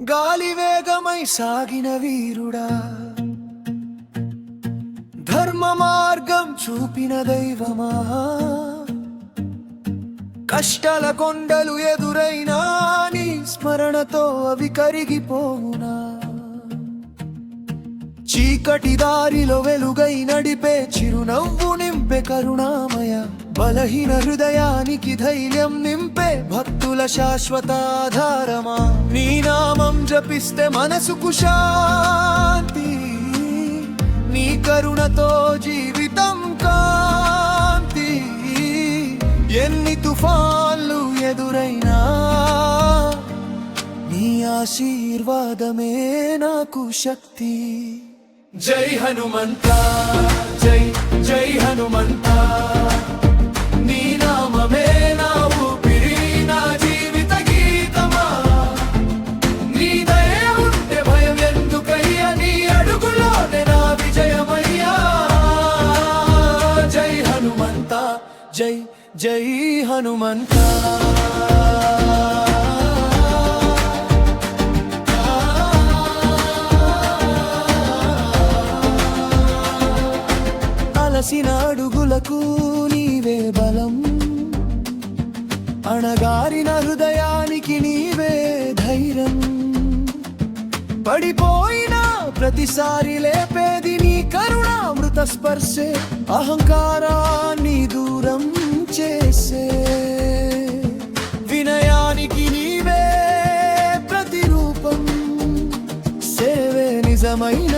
గాలి వేగమై సాగిన వీరుడా, ధర్మ మార్గం చూపిన దైవమా, కష్టాల కొండలు ఎదురైనా నీ స్మరణతో అవి కరిగిపోవునా. చీకటి దారిలో వెలుగై నడిపే చిరునవ్వు నింపే కరుణామయ, బలహీన హృదయానికి ధైర్యం నింపే భక్తుల శాశ్వత ఆధారమా. నీ నామం జపిస్తే మనసుకు శాంతి, నీ కరుణతో జీవితం కాంతి. ఎన్ని తుఫాన్లు ఎదురైనా నీ ఆశీర్వాదమే నాకు శక్తి. జై హనుమంత, జై జై హనుమంత, నీ నామమే నా ఊపిరి, నా జీవిత గీతమా. నీ దయ ఉంటే భయం ఎందుకయ్యా, నీ అడుగులోనే నా విజయమయ్యా. జై హనుమంత, జై జై హనుమంత. అలసిన అడుగులకు నీవే బలం, అణగారిన హృదయానికి నీవే ధైర్యం. పడిపోయిన ప్రతిసారి లేపేది నీ కరుణామృత స్పర్శే, అహంకారాన్ని దూరం చేసే. వినయానికి నీవే ప్రతిరూపం, సేవే నిజమైన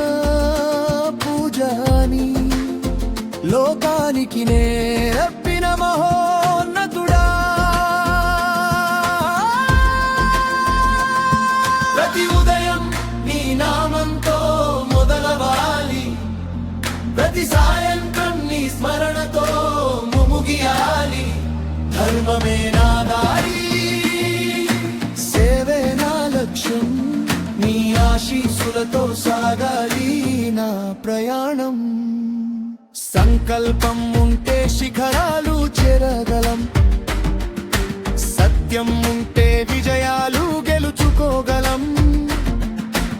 పూజాని. లోకానికి నేర్పిన మహోన్నతుడా, ప్రతి ఉదయం నీ నామంతో మొదలవాలి, ప్రతి సాయంత్రం నీ స్మరణతో ముగియాలి. ధర్మమే నా దారి, సేవే నా లక్ష్యం, నీ ఆశీస్సులతో సాగాలి నా ప్రయాణం. సంకల్పం ఉంటే శిఖరాలు చేరగలం, సత్యం ఉంటే విజయాలు గెలుచుకోగలం.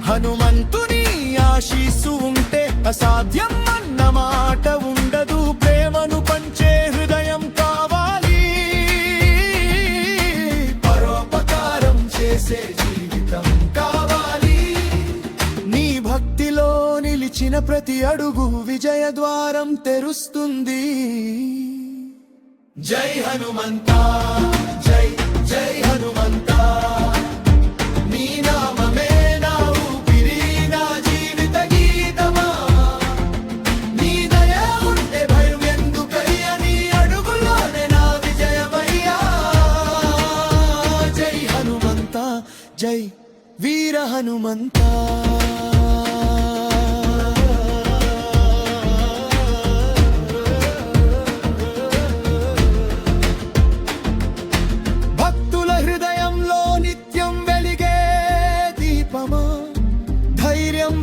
హనుమంతుని ఆశీస్సు ఉంటే అసాధ్యం అన్న మాట ఉండదు. ప్రేమను పంచే హృదయం కావాలి, పరోపకారం చేసే జీవితం కావాలి. నీ భక్తిలో నిలిచిన ప్రతి అడుగు విజయ ద్వారం తెరుస్తుంది. జై హనుమంత, జై జై హనుమంత, నీ నామమే నా ఊపిరి, నా జీవిత గీతమా. నీ దయ ఉంటే భయం ఎందుకయ్యా, నీ అడుగులోనే నా విజయమయ్యా. జై హనుమంత, జై వీర హనుమంత.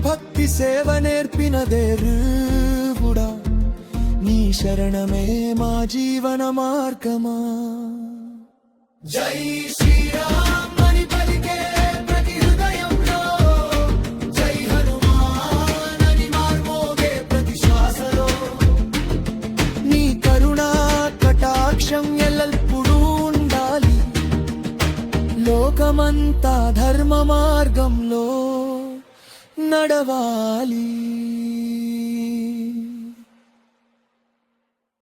భక్తి సేవ నేర్పిన దేవుడా, నీ శరణమే మా జీవన మార్గమా. జై శ్రీరామ్ అని పలికే ప్రతి హృదయంలో, జై హనుమాన్ అని మార్మోగే ప్రతి శ్వాసలో. నీ కరుణా కటాక్షం ఎల్లప్పుడూ ఉండాలి, లోకమంతా ధర్మ మార్గంలో నడవాలి.